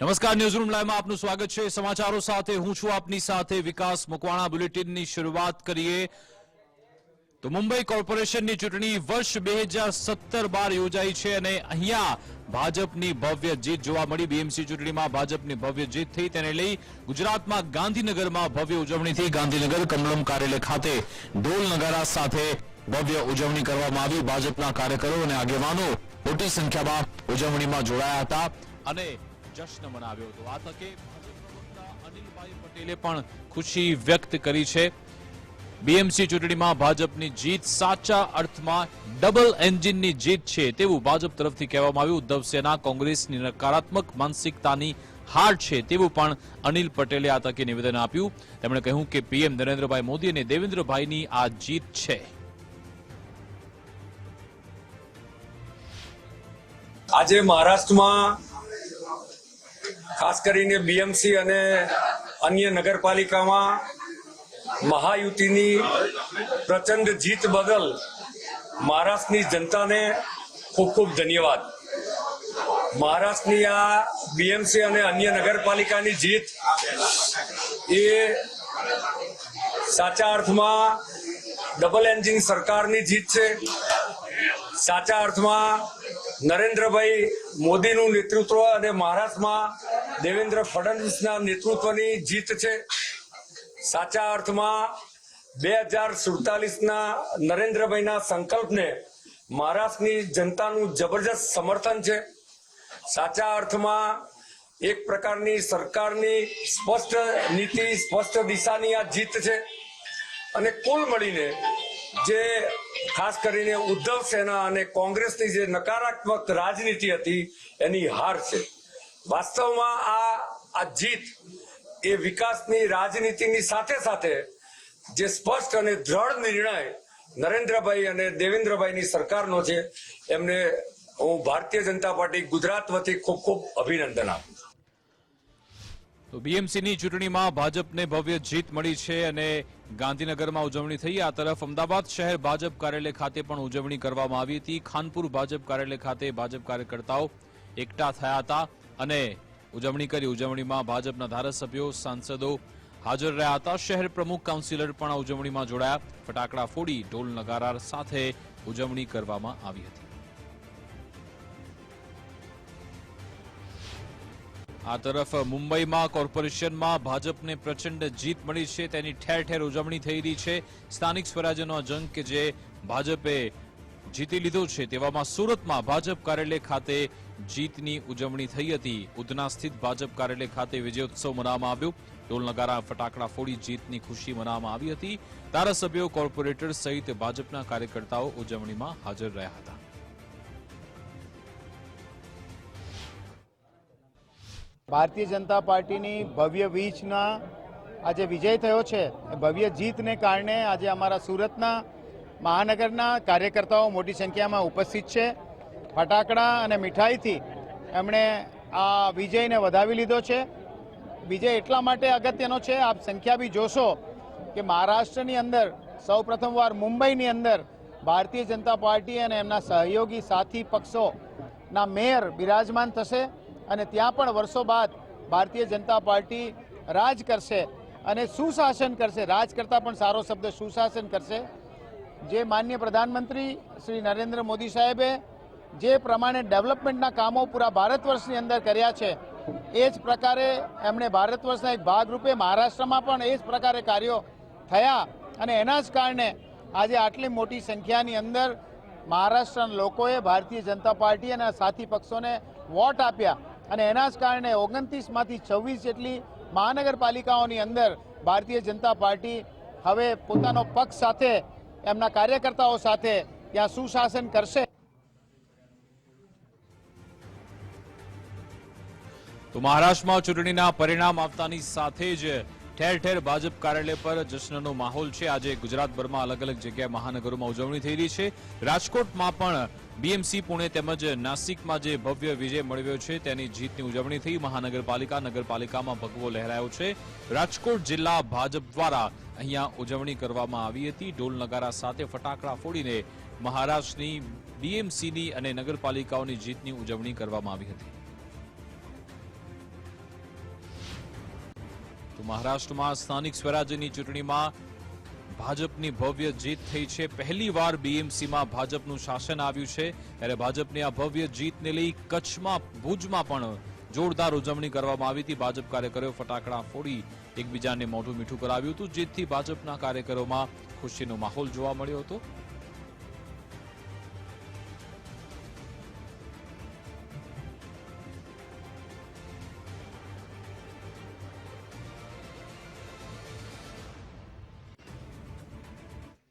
નમસ્કાર, ન્યૂઝરૂમ લાઈવમાં આપનું સ્વાગત છે। સમાચારો સાથે હું છું આપની સાથે વિકાસ મકવાણા। બુલેટિનની શરૂઆત કરીએ તો મુંબઈ કોર્પોરેશનની ચૂંટણી વર્ષ 2017-12 યોજાઈ છે અને અહીંયા ભાજપની ભવ્ય જીત જોવા મળી। બીએમસી ચૂંટણીમાં ભાજપની ભવ્ય જીત થઈ, તેને લઈ ગુજરાતમાં ગાંધીનગરમાં ભવ્ય ઉજવણી થઈ। ગાંધીનગર કમલમ કાર્યાલય ખાતે ઢોલ નગારા સાથે ભવ્ય ઉજવણી કરવામાં આવી। ભાજપના કાર્યકરો અને આગેવાનો મોટી સંખ્યામાં ઉજવણીમાં જોડાયા હતા અને જશ્ન મનાવ્યો હતો। આ તકે અનિલભાઈ પટેલે પણ ખુશી વ્યક્ત કરી છે। બીએમસી ચૂંટણીમાં ભાજપની જીત સાચા અર્થમાં ડબલ એન્જિનની જીત છે તેવું ભાજપ તરફથી કહેવામાં આવ્યું। ઉદ્ધવ સેના કોંગ્રેસની નકારાત્મક માનસિકતાની હાર છે તેવું પણ અનિલ પટેલે આ તકે નિવેદન આપ્યું। તેમણે કહ્યું કે પીએમ નરેન્દ્રભાઈ મોદી અને દેવેન્દ્રભાઈની આ જીત છે। આજે મહારાષ્ટ્રમાં ખાસ કરીને બીએમસી અને અન્ય નગરપાલિકામાં મહાયુતિની પ્રચંડ જીત બદલ મહારાષ્ટ્રની જનતાને ખૂબ ખૂબ ધન્યવાદ। મહારાષ્ટ્રની આ બીએમસી અને અન્ય નગરપાલિકાની જીત એ સાચા અર્થમાં ડબલ એન્જિન સરકારની જીત છે। સાચા અર્થમાં નરેન્દ્રભાઈ મોદીનું નેતૃત્વ અને મહારાષ્ટ્રમાં દેવેન્દ્ર ફડણવીસના નેતૃત્વની જીત છે। સાચા અર્થમાં 2047ના નરેન્દ્રભાઈના સંકલ્પને મહારાષ્ટ્રની જનતાનું જબરજસ્ત સમર્થન છે। સાચા અર્થમાં એક પ્રકારની સરકારની સ્પષ્ટ નીતિ, સ્પષ્ટ દિશાની આ જીત છે અને કુલ મળીને જે ખાસ કરીને ઉદ્ધવ સેના અને કોંગ્રેસની જે નકારાત્મક રાજનીતિ હતી એની હાર છે। વાસ્તવમાં આ જીત એ વિકાસની રાજનીતિની સાથે સાથે જે સ્પષ્ટ અને દ્રઢ નિર્ણય નરેન્દ્રભાઈ અને દેવેન્દ્રભાઈની સરકારનો છે એમને હું ભારતીય જનતા પાર્ટી ગુજરાત વતી ખૂબ ખૂબ અભિનંદન આપું છું। તો બીએમસીની ચૂંટણીમાં ભાજપને ભવ્ય જીત મળી છે અને ગાંધીનગરમાં ઉજવણી થઈ। આ તરફ અમદાવાદ શહેર ભાજપ કાર્યાલય ખાતે પણ ઉજવણી કરવામાં આવી હતી। ખાનપુર ભાજપ કાર્યાલય ખાતે ભાજપ કાર્યકર્તાઓ એકઠા થયા હતા અને ઉજવણી કરી। ઉજવણીમાં ભાજપના ધારાસભ્યો, સાંસદો હાજર રહ્યા હતા। શહેર પ્રમુખ, કાઉન્સિલર પણ આ ઉજવણીમાં જોડાયા। ફટાકડા ફોડી ઢોલ નગારા સાથે ઉજવણી કરવામાં આવી હતી। આ તરફ મુંબઈમાં કોર્પોરેશનમાં ભાજપને પ્રચંડ જીત મળી છે, તેની ઠેર ઠેર ઉજવણી થઈ રહી છે। સ્થાનિક સ્વરાજ્યનો જંગ કે જે ભાજપે જીતી લીધો છે તેવામાં સુરતમાં ભાજપ કાર્યાલય ખાતે જીતની ઉજવણી થઈ હતી। ઉધના સ્થિત ભાજપ કાર્યાલય ખાતે વિજયોત્સવ મનાવવામાં આવ્યો। ઢોલ નગારા, ફટાકડા ફોડી જીતની ખુશી મનાવવામાં આવી હતી। ધારાસભ્યો, કોર્પોરેટર સહિત ભાજપના કાર્યકર્તાઓ ઉજવણીમાં હાજર રહ્યા હતા। ભારતીય જનતા પાર્ટીની ભવ્ય વીજના આજે વિજય થયો છે। ભવ્ય જીતને કારણે આજે અમારા સુરતના મહાનગરના કાર્યકર્તાઓ મોટી સંખ્યામાં ઉપસ્થિત છે। ફટાકડા અને મીઠાઈથી એમણે આ વિજયને વધાવી લીધો છે। વિજય એટલા માટે અગત્યનો છે, આપ સંખ્યા બી જોશો કે મહારાષ્ટ્રની અંદર સૌ પ્રથમવાર મુંબઈની અંદર ભારતીય જનતા પાર્ટી અને એમના સહયોગી સાથી પક્ષોના મેયર બિરાજમાન થશે અને ત્યાં પણ વર્ષો બાદ ભારતીય જનતા પાર્ટી રાજ કરશે અને સુશાસન કરશે। રાજ કરતાં પણ સારો શબ્દ સુશાસન કરશે। જે માનનીય પ્રધાનમંત્રી શ્રી નરેન્દ્ર મોદી સાહેબે જે પ્રમાણે ડેવલપમેન્ટના કામો પૂરા ભારત વર્ષની અંદર કર્યા છે એ જ પ્રકારે એમણે ભારત વર્ષના એક ભાગરૂપે મહારાષ્ટ્રમાં પણ એ જ પ્રકારે કાર્યો થયા અને એના જ કારણે આજે આટલી મોટી સંખ્યાની અંદર મહારાષ્ટ્રના લોકોએ ભારતીય જનતા પાર્ટી અને સાથી પક્ષોને વોટ આપ્યા અને એના જ કારણે 29માંથી 26 જેટલી મહાનગરપાલિકાઓની અંદર ભારતીય જનતા પાર્ટી હવે પોતાનો પક્ષ સાથે એમના કાર્યકર્તાઓ સાથે ત્યાં સુશાસન કરશે। તો મહારાષ્ટ્રમાં ચૂંટણીના પરિણામ આવતાની સાથે જ ઠેર ઠેર ભાજપ કાર્યાલય પર જશ્નનો માહોલ છે। આજે ગુજરાતભરમાં અલગ અલગ જગ્યાએ મહાનગરોમાં ઉજવણી થઈ રહી છે। રાજકોટમાં પણ બીએમસી, પુણે તેમજ નાસિકમાં જે ભવ્ય વિજય મેળવ્યો છે તેની જીતની ઉજવણી થઈ। મહાનગરપાલિકા, નગરપાલિકામાં ભગવો લહેરાયો છે। રાજકોટ જિલ્લા ભાજપ દ્વારા અહીંયા ઉજવણી કરવામાં આવી હતી। ઢોલ નગારા સાથે ફટાકડા ફોડીને મહારાષ્ટ્રની બીએમસીની અને નગરપાલિકાઓની જીતની ઉજવણી કરવામાં આવી હતી। તો મહારાષ્ટ્રમાં સ્થાનિક સ્વરાજ્યની ચૂંટણીમાં ભાજપની ભવ્ય જીત થઈ છે. પહેલીવાર બીએમસીમાં ભાજપનું શાસન આવ્યું છે, ત્યારે ભાજપની આ ભવ્ય જીતને લઈ કચ્છમાં ભુજમાં પણ જોરદાર ઉજવણી કરવામાં આવી હતી. ભાજપ કાર્યકરોએ ફટાકડા ફોડી એકબીજાને મોઢું મીઠું કરાવ્યું હતું, જેથી ભાજપના કાર્યકરોમાં ખુશીનો માહોલ જોવા મળ્યો હતો.